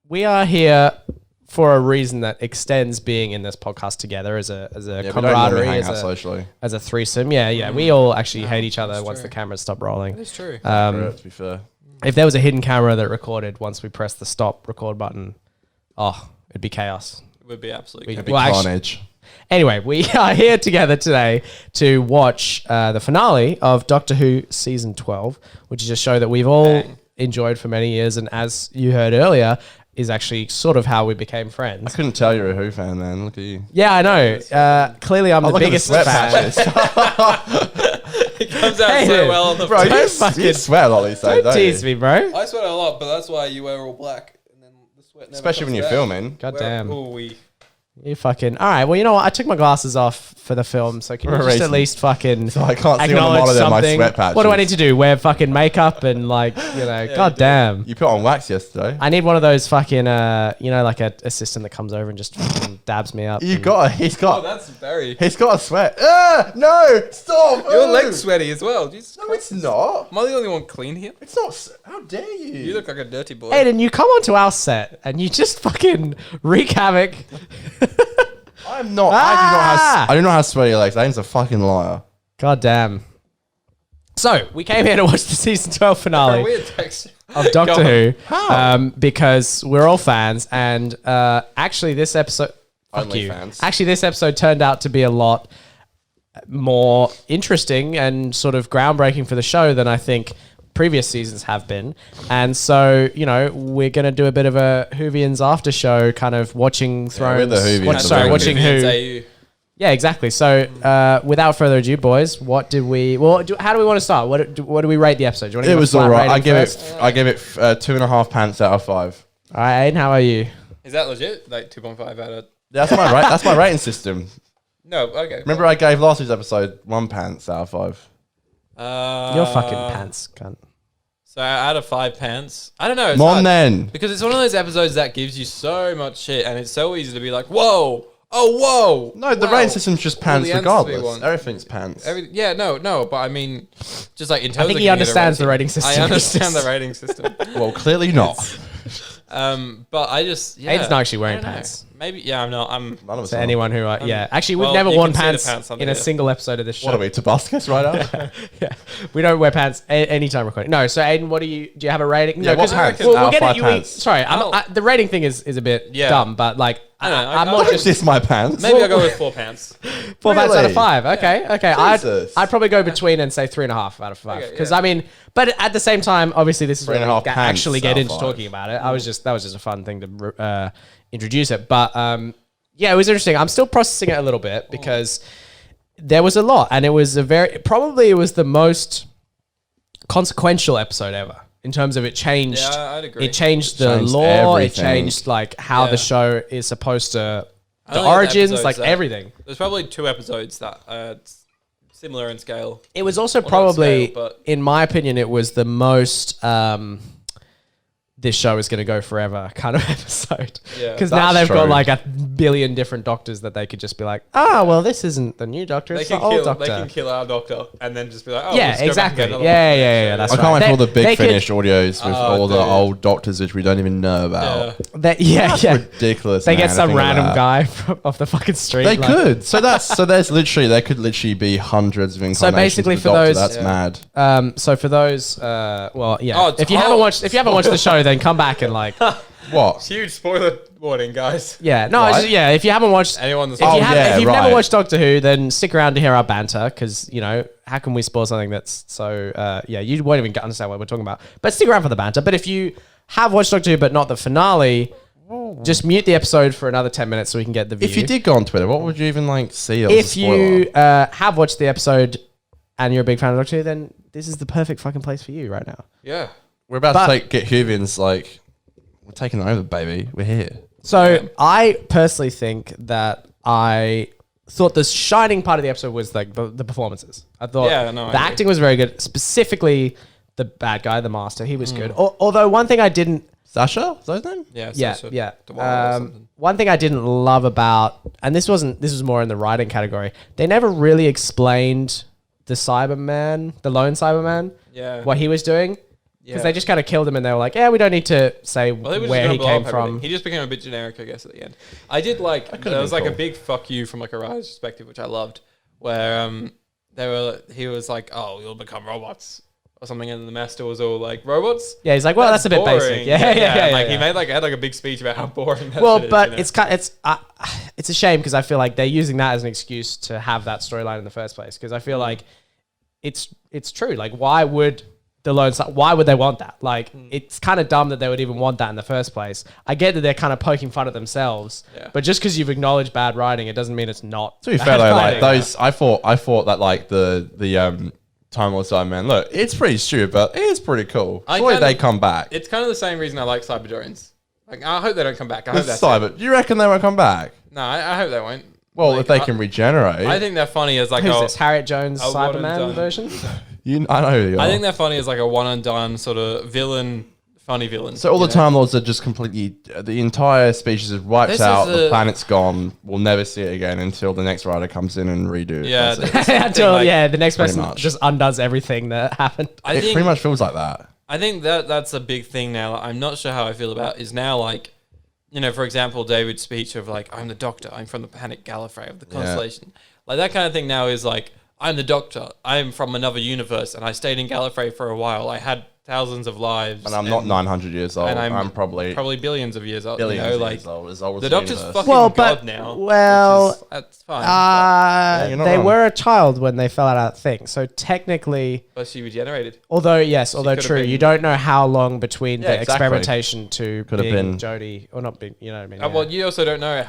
we are here for a reason that extends being in this podcast together as a camaraderie, as a threesome. Yeah. We all actually hate each other once the cameras stop rolling. That's true. To be fair. If there was a hidden camera that recorded once we press the stop record button, it'd be chaos. It would be absolutely It'd be carnage. Anyway, we are here together today to watch the finale of Doctor Who Season 12, which is a show that we've all enjoyed for many years, and as you heard earlier, is actually sort of how we became friends. I couldn't tell you're a Who fan, man. Look at you. Yeah, I know. Clearly, I'm the biggest fan. It comes out so well on the bro. You sweat a lot these days, don't tease me, bro. I sweat a lot, but that's why you wear all black, and then the sweat never especially when you're out. filming. God damn. You fucking... All right, well, you know what? I took my glasses off for the film, so can you just at least fucking so I can't see on the acknowledge monitor my something? sweat patches. What do I need to do? Wear fucking makeup and like, god damn. You put on wax yesterday. I need one of those fucking, like a assistant that comes over and just fucking dabs me up. He's got that's very... He's got a sweat. No, stop. Your leg's sweaty as well. Jesus Christ. It's not. Am I the only one clean here? It's not. How dare you? You look like a dirty boy. Aiden, you come onto our set and you just fucking wreak havoc. I'm not. I do not have sweaty legs. Aiden's a fucking liar. God damn. So, we came here to watch the season 12 finale weird texture of Doctor Who because we're all fans, and actually this episode... Fans. Actually, this episode turned out to be a lot more interesting and sort of groundbreaking for the show than I think previous seasons have been. And so, we're going to do a bit of a Whovians after show, kind of watching Thrones. We're the Whovians. Watching Who. Yeah, exactly. So, without further ado, boys, how do we want to start? What do we rate the episode? Do you want to it was all right. I give it 2.5 pants out of 5. All right, Aiden, how are you? Is that legit? Like 2.5 out of... That's my That's my rating system. No, okay. Remember, I gave last week's episode 1 pants out of 5. You're fucking pants, cunt. So out of 5 pants, I don't know. Come on then, because it's one of those episodes that gives you so much shit, and it's so easy to be like, whoa, oh, whoa. No, the rating system's just pants regardless. Everything's pants. But I mean, just like in terms I think he understands the rating system. I understand the rating system. Well, clearly not. But I just Aiden's not actually wearing pants. Maybe I'm not. To anyone who actually we've never worn pants in a single episode of this show. What are we, Tabascus right now? Yeah, we don't wear pants anytime recording. No, so Aiden, do you have a rating? Yeah, no, what pants? We'll get it. Pants. Sorry, the rating thing is a bit dumb, but like I'm more just this my pants. Maybe I'll go with 4 pants. 4 pants out of 5. Okay. Jesus. I'd probably go between and say 3.5 out of 5 because I mean, but at the same time, obviously this is where we actually get into talking about it. That was just a fun thing to introduce it, but yeah, it was interesting. I'm still processing it a little bit because there was a lot, and it was probably the most consequential episode ever in terms of it changed. Yeah, I'd agree. It changed the lore. It changed like how the show is supposed to, the origins, like everything. There's probably 2 episodes that are similar in scale. It was also probably, in my opinion, it was the most. This show is going to go forever kind of episode. Because now they've got like a billion different doctors that they could just be like, well, this isn't the new doctor, it's the old doctor. They can kill our doctor and then just be like, exactly. Yeah, that's right. I can't wait for all the Big Finish audios with all the old doctors which we don't even know about. That's ridiculous. They get some random guy off the fucking street. They could. So there could literally be hundreds of incarnations. So basically of for doctor. those, that's mad. So for those, if you haven't watched the show, then come back and like what? Huge spoiler warning, guys. Yeah, no, if you haven't watched anyone, if you've never watched Doctor Who, then stick around to hear our banter because how can we spoil something that's so you won't even understand what we're talking about. But stick around for the banter. But if you have watched Doctor Who but not the finale, just mute the episode for another 10 minutes so we can get the view. If you did go on Twitter, what would you even see? If you have watched the episode and you're a big fan of Doctor Who, then this is the perfect fucking place for you right now. Yeah. We're about to get Whovians, we're taking over, baby. We're here. So I personally think that I thought the shining part of the episode was like the performances. I thought the acting was very good. Specifically, the bad guy, the master, he was good. Although one thing I didn't... Sasha? Is that his name? Yeah. One thing I didn't love about... And this was more in the writing category. They never really explained the Cyberman, the lone Cyberman, what he was doing. Because they just kind of killed him and they were like, yeah, we don't need to say Well, where he came from. He just became a bit generic, I guess, at the end. I did like, there was like a big fuck you from like a writer's perspective, which I loved, where he was like, oh, you'll become robots or something, and the master was all like, robots? Yeah, he's like, well, that's a bit boring. basic. Yeah. Like he had like a big speech about how boring that well, shit but is, it's a shame because I feel like they're using that as an excuse to have that storyline in the first place. Because I feel like it's true. Like, why would the Lone Star, why would they want that? Like, it's kind of dumb that they would even want that in the first place. I get that they're kind of poking fun at themselves, but just because you've acknowledged bad writing, it doesn't mean it's not. To be fair though, like those, I thought that like the Time Lord side, man, look, it's pretty stupid, but it is pretty cool. Surely they come back. It's kind of the same reason I like Cyberdorians. Like, I hope they don't come back. I hope that's Cyber. You reckon they won't come back? No, I hope they won't. Well, like, if they can regenerate. I think they're funny as like Who's this? Harriet Jones Cyberman version? I know who you are. I think they're funny as like a one and done sort of funny villain. So all the Time Lords are just completely, the entire species is wiped out, the planet's gone, we'll never see it again until the next writer comes in and redo it. Yeah. Until, the next person just undoes everything that happened. It pretty much feels like that. I think that's a big thing now. I'm not sure how I feel about is now like, for example, David's speech of like, I'm the Doctor, I'm from the planet Gallifrey of the Constellation. Like that kind of thing now is like, I'm the Doctor, I'm from another universe and I stayed in Gallifrey for a while. I had thousands of lives. And I'm not 900 years old. And I'm probably billions of years old. Billions years old. As old as the Doctor's universe. fucking God now. Well, that's fine. They were a child when they fell out of that thing. So technically... But she regenerated. Although true, you don't know how long between the experimentation to could have been Jodie, or not being, you know what I mean? Well, you also don't know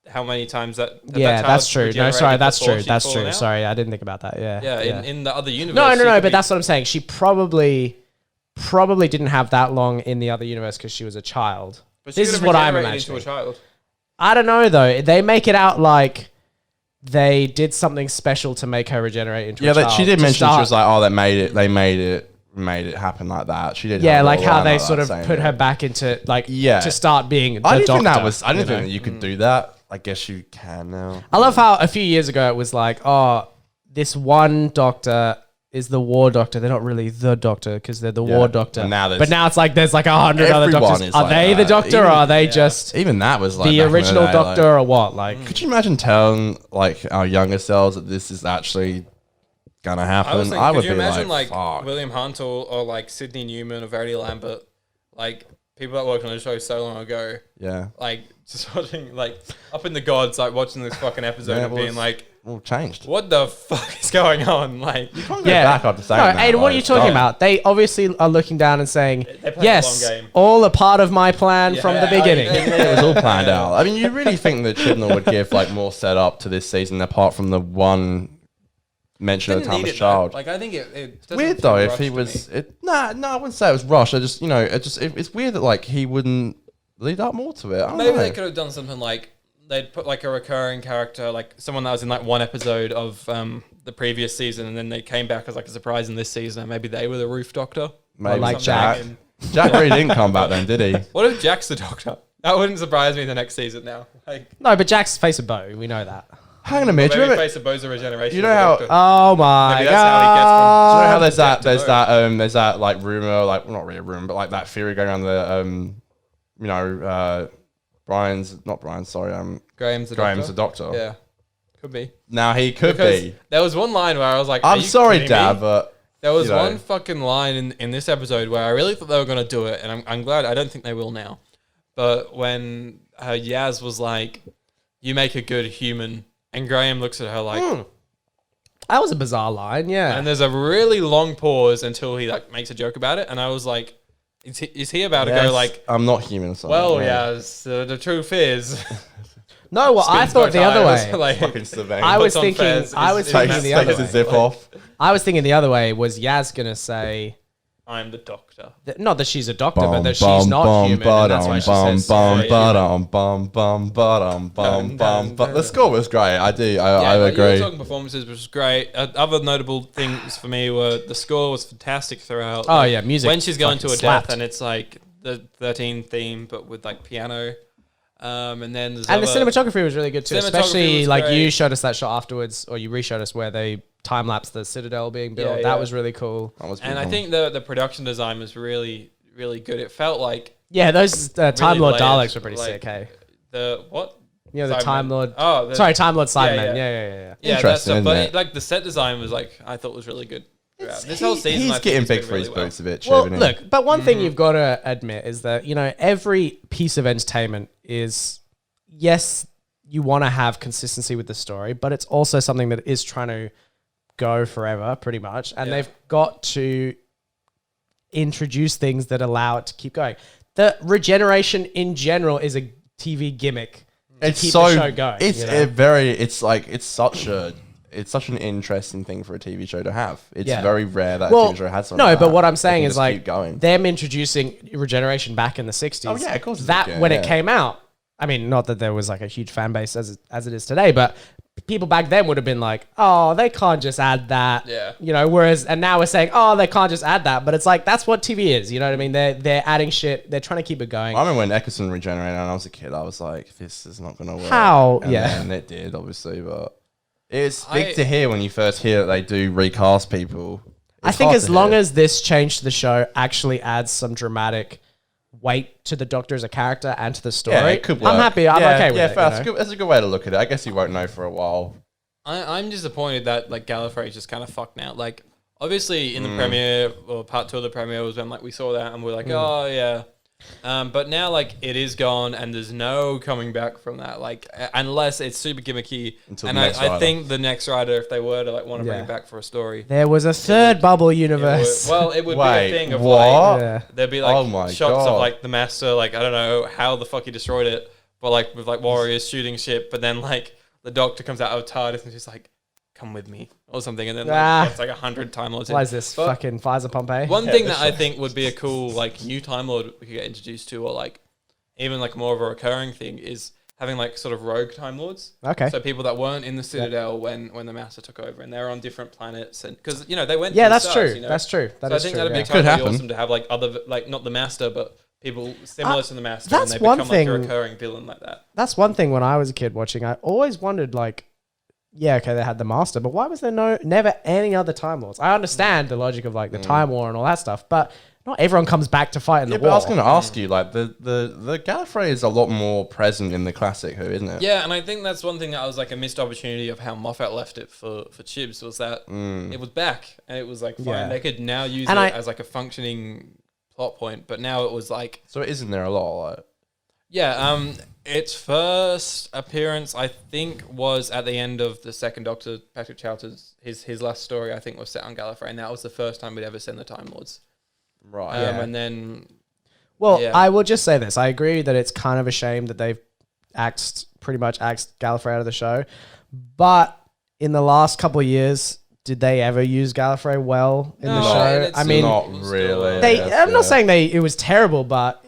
how many times that that's true. No, sorry, that's true. That's true. Sorry, I didn't think about that. In the other universe. No, but that's what I'm saying. She probably didn't have that long in the other universe because she was a child. But this is what I'm imagining. Into a child. I don't know though. They make it out like they did something special to make her regenerate into a child. Yeah, she did mention she was like, oh, they made it happen like that. She did. Yeah, like how they sort of put her back into to start being the Doctor. I didn't think that you could do that. I guess you can now. I love how a few years ago it was like, oh, this one Doctor is the War Doctor. They're not really the Doctor because they're the War Doctor. But now it's like there's like 100 other Doctors. Are they the Doctor or are they just even that was like the original Doctor or what? Like, could you imagine telling like our younger selves that this is actually gonna happen? I would be imagine like William Hunt or like Sidney Newman or Verity Lambert, like people that worked on the show so long ago. Yeah. Like just watching like up in the gods, like watching this fucking episode and being like, changed. What the fuck is going on? Like, you can't go back after saying that. Aiden, what are you talking about? They obviously are looking down and saying, yes, all a part of my plan from the beginning. It was all planned out. I mean, you really think that Chibnall would give like more setup to this season apart from the one mention of the Thomas Child? Like, I think it's weird though if he was. I wouldn't say it was rushed. It's weird that like he wouldn't lead up more to it. Maybe they could have done something like they'd put like a recurring character, like someone that was in like one episode of the previous season, and then they came back as like a surprise in this season. And maybe they were the Roof Doctor. Maybe like Jack. Jack really didn't come back then, did he? What if Jack's the Doctor? That wouldn't surprise me the next season now. No, but Jack's face a bow. We know that. Hang on a minute. Maybe face a bow's a regeneration. You know how? Oh my god! That's how he gets do you know how there's that like rumor, like well, not really a rumor, but like that theory going around the Graham's the Doctor. Yeah, could be. Now he could be. There was one line where I was like, I'm sorry, Dad, but there was one fucking line in this episode where I really thought they were going to do it, and I'm glad. I don't think they will now. But when Yaz was like, "You make a good human," and Graham looks at her like, that was a bizarre line, yeah. And there's a really long pause until he like makes a joke about it, and I was like, Is he about to go like, I'm not human? So well, yes, the truth is. No, well, I thought the other way. Like, I was thinking the other way. Zip off. I was thinking the other way. Was Yaz gonna say, "I'm the Doctor"? Not that she's a doctor, but that she's not human. And that's why she says. The score was great. I agree. The talking performances was great. Other notable things for me were the score was fantastic throughout. Oh yeah, music. When she's going to a death and it's like the 13 theme, but with like piano. And then the cinematography was really good too. Especially like you showed us that shot afterwards, or you re-showed us where they time lapse the Citadel being built. That was really cool. And I think the production design was really, really good. It felt like those Time Lord Daleks were pretty like, sick. Hey, the what? You know, the Time Lord. Oh, sorry, Time Lord Cybermen. Yeah. Interesting, but like the set design was like I thought was really good. This whole season, he's getting big for his boots a bit. Well, look, but one thing you've got to admit is that every piece of entertainment is, yes, you want to have consistency with the story, but it's also something that is trying to go forever, pretty much, and they've got to introduce things that allow it to keep going. The regeneration in general is a TV gimmick. It's keep so the show going. It's such an interesting thing for a TV show to have. It's very rare that a TV show has something. No, like but that. what I'm saying is keep going. them introducing regeneration back in the 60s. Oh yeah, of course. When it came out, I mean, not that there was like a huge fan base as it is today, but people back then would have been like, oh, they can't just add that. Yeah. And now we're saying, oh, they can't just add that. But it's like, that's what TV is. You know what I mean? They're adding shit. They're trying to keep it going. I remember when Eccleston regenerated and I was a kid, I was like, this is not going to work. How? And it did, obviously, but it's big to hear when you first hear that they do recast people. I think as long as this change to the show actually adds some dramatic weight to the Doctor as a character and to the story, it could work. I'm happy. I'm okay with it. That's a good way to look at it. I guess you won't know for a while. I'm disappointed that like Gallifrey is just kind of fucked now. Like obviously in the premiere or part 2 of the premiere was when like we saw that and we're like, oh yeah. But now like it is gone and there's no coming back from that. Like unless it's super gimmicky. I think the next writer, if they were to like want to bring it back for a story, there was a third bubble universe. It would be a thing of like there'd be like shots God. of like the Master, like I don't know how the fuck he destroyed it, but like with like warriors shooting shit, but then like the Doctor comes out of TARDIS and she's like, come with me or something, and then it's like 100 Time Lords. Why is this fucking Pfizer Pompeii? One thing that I think would be a cool like new Time Lord we could get introduced to, or like even like more of a recurring thing, is having like sort of rogue Time Lords. Okay. So people that weren't in the Citadel when the Master took over, and they're on different planets, and because they went. Yeah, to the that's stars, true. That's true. So I think that'd be totally awesome to have like other like not the Master, but people similar to the Master, and they become like a recurring villain like that. That's one thing when I was a kid watching. I always wondered like, yeah, okay, they had the Master, but why was there never any other Time Lords? I understand the logic of like the Time War and all that stuff, but not everyone comes back to fight in the war. But I was going to ask you, like the Gallifrey is a lot more present in the classic Who, isn't it? Yeah, and I think that's one thing that was like a missed opportunity of how Moffat left it for Chibs, was that it was back and it was like fine. Yeah. They could now use it as like a functioning plot point, but now it was like, so it isn't there a lot, like. Yeah, its first appearance, I think, was at the end of the second Doctor, Patrick Troughton's, his last story, I think, was set on Gallifrey, and that was the first time we'd ever seen the Time Lords. Right. And then... Well, I will just say this. I agree that it's kind of a shame that they've pretty much axed Gallifrey out of the show, but in the last couple of years, did they ever use Gallifrey well in the show? I mean, not really. I'm not saying it was terrible, but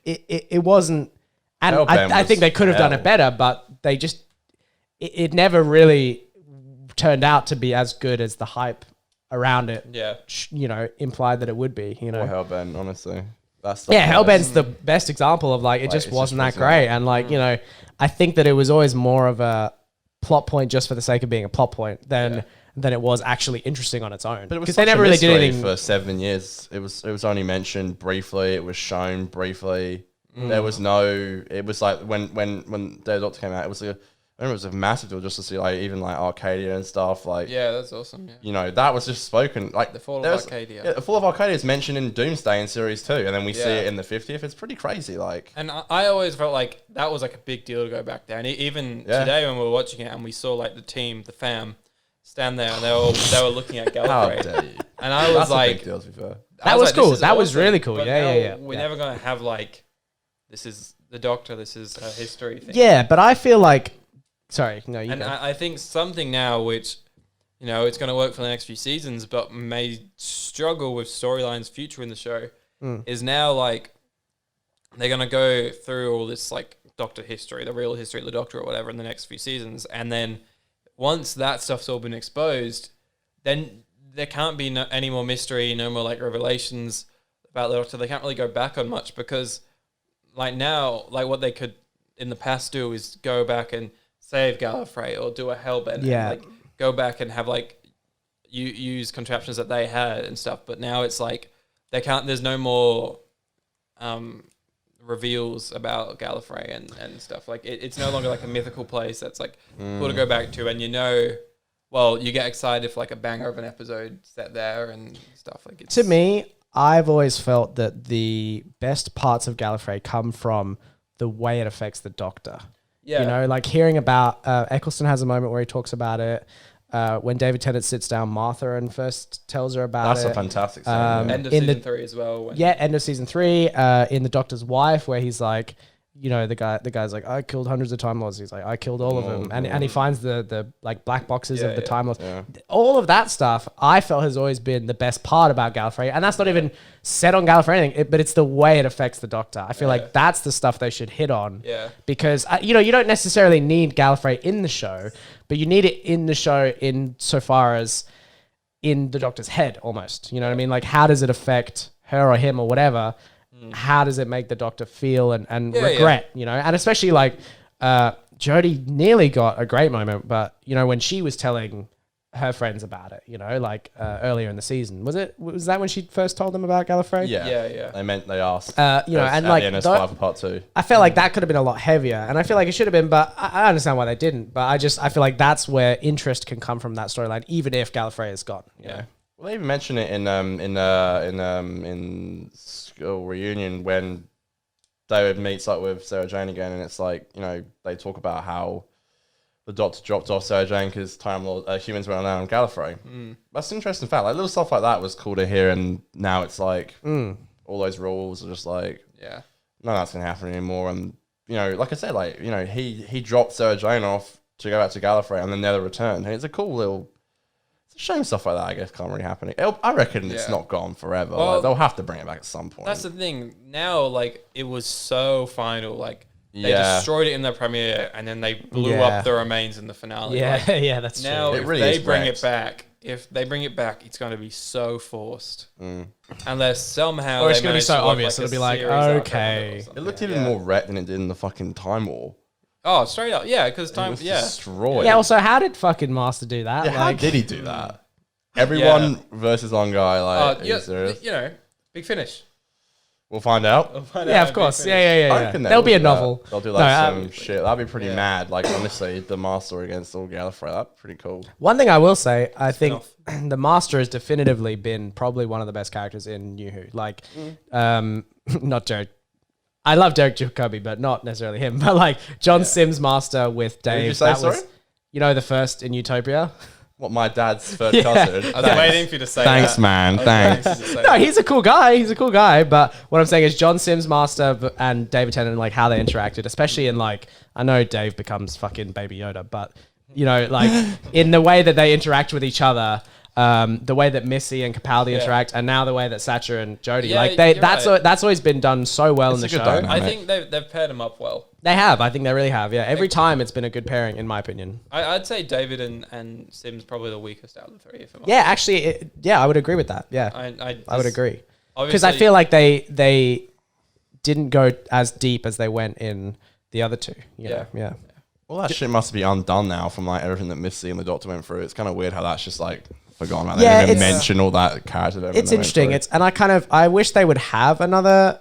it wasn't. And I think they could have done it better, but they just it never really turned out to be as good as the hype around it. Yeah, implied that it would be. Or Hellbent, honestly. Hellbent's the best example of like it just wasn't that great, and like I think that it was always more of a plot point just for the sake of being a plot point than it was actually interesting on its own. But it was because they never really did anything for 7 years. It was only mentioned briefly. It was shown briefly. There was no. It was like when the Doctor came out. I remember it was a massive deal just to see like even like Arcadia and stuff like. Yeah, that's awesome. Yeah. That was just spoken like the fall of Arcadia. Yeah, the fall of Arcadia is mentioned in Doomsday in series 2, and then we see it in the 50th. It's pretty crazy, like. And I always felt like that was like a big deal to go back there. And even today when we were watching it and we saw like the team, the fam, stand there and they were looking at Gallifrey. How dare you? And I was That's like, a big deal, to be fair. That was cool. That was awesome. really cool. But Yeah. We're never gonna have like, this is the Doctor. This is a history thing. Yeah, but I feel like, sorry, no, you. And go. I think something now which, it's going to work for the next few seasons, but may struggle with storylines future in the show, is now like they're going to go through all this like Doctor history, the real history of the Doctor or whatever in the next few seasons, and then once that stuff's all been exposed, then there can't be any more mystery, no more like revelations about the Doctor. They can't really go back on much because like now, like what they could in the past do is go back and save Gallifrey or do a Hellbent. Yeah. And, like go back and have like use contraptions that they had and stuff. But now it's like they can't. There's no more reveals about Gallifrey and stuff. Like it's no longer like a mythical place that's like cool to go back to, and well, you get excited if like a banger of an episode set there and stuff like it. To me, I've always felt that the best parts of Gallifrey come from the way it affects the Doctor. Yeah. You know, like hearing about Eccleston has a moment where he talks about it. When David Tennant sits down Martha and first tells her about That's it. a fantastic scene. End of season 3 as well. End of season 3. In The Doctor's Wife, where he's like, you know, the guy's like, I killed hundreds of Time Lords. He's like, I killed all of them. And he finds the like black boxes of the Time Lords. Yeah. All of that stuff I felt has always been the best part about Gallifrey. And that's not even set on Gallifrey or anything, but it's the way it affects the Doctor. I feel like that's the stuff they should hit on. Yeah. Because, you know, you don't necessarily need Gallifrey in the show, but you need it in the show in so far as in the Doctor's head almost. You know what I mean? Like, how does it affect her or him or whatever? How does it make the Doctor feel and regret, you know? And especially like Jodie nearly got a great moment, but, you know, when she was telling her friends about it, you know, like earlier in the season. Was that when she first told them about Gallifrey? Yeah. They asked. You know, and like NS5 part 2. I felt like that could have been a lot heavier, and I feel like it should have been, but I understand why they didn't. But I feel like that's where interest can come from that storyline, even if Gallifrey is gone. You know? Well, they even mention it in School Reunion when David meets up with Sarah Jane again, and it's like, you know, they talk about how the Doctor dropped off Sarah Jane because humans were allowed on Gallifrey. That's an interesting fact. Like little stuff like that was cool to hear, and now it's like all those rules are just like, none of that's gonna happen anymore. And you know, like I said, like, you know, he dropped Sarah Jane off to go back to Gallifrey and then never returned. And it's a cool little. It's a shame stuff like that, I guess, can't really happen. I reckon it's not gone forever. Well, like, they'll have to bring it back at some point. That's the thing. Now, like, it was so final. Like, they destroyed it in the premiere, and then they blew up the remains in the finale. Yeah, like, that's now, true. If they bring it back, it's going to be so forced. Unless somehow or it's going to be so obvious. It'll be like, okay. It looked even more wrecked than it did in the fucking Time War. Oh, straight up, because time, it was destroyed. Yeah. Also, how did fucking Master do that? Yeah, how did he do that? Everyone versus one guy. Like, are you serious? You know, big finish. We'll find out. Of course. Yeah. There'll be a novel. They'll do like some shit. That'd be pretty mad. Like, honestly, the Master against all Gallifrey. That'd be pretty cool. One thing I will say, I think the Master has definitively been probably one of the best characters in New Who. Like, not Derek. I love Derek Jacobi, but not necessarily him. But like John Sims Master with Dave. What did you say, sorry? You know, the first in Utopia. What, my dad's third cousin? I was waiting for you to say Thanks, that. Man. Thanks. No, he's a cool guy. But what I'm saying is John Sims Master and David Tennant, like how they interacted, especially in like, I know Dave becomes fucking Baby Yoda, but you know, like in the way that they interact with each other. The way that Missy and Capaldi interact, and now the way that Sacha and Jodie, like that's always been done so well in the show. Dynamic. I think they've paired them up well. They have. I think they really have. Yeah, every time it's been a good pairing, in my opinion. I'd say David and Sims probably the weakest out of the three. Yeah, actually, I would agree with that. Yeah, I would agree because I feel like they didn't go as deep as they went in the other two. Yeah. Well, that shit must be undone now from like everything that Missy and the Doctor went through. It's kind of weird how that's just like forgotten about. They didn't even mention all that character. It's interesting. I wish they would have another.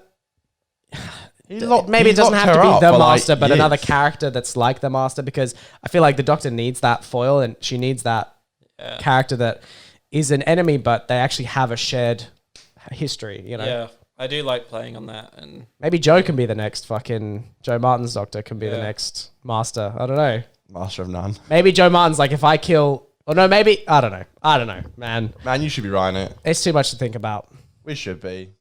Maybe it doesn't have to be the Master, but another character that's like the Master, because I feel like the Doctor needs that foil, and she needs that character that is an enemy, but they actually have a shared history. You know. Yeah, I do like playing on that, and maybe Joe can be the next fucking Joe Martin's Doctor can be the next Master. I don't know. Master of none. Maybe Joe Martin's like, if I kill. Or no, maybe I don't know, man. Man, you should be writing it. It's too much to think about. We should be.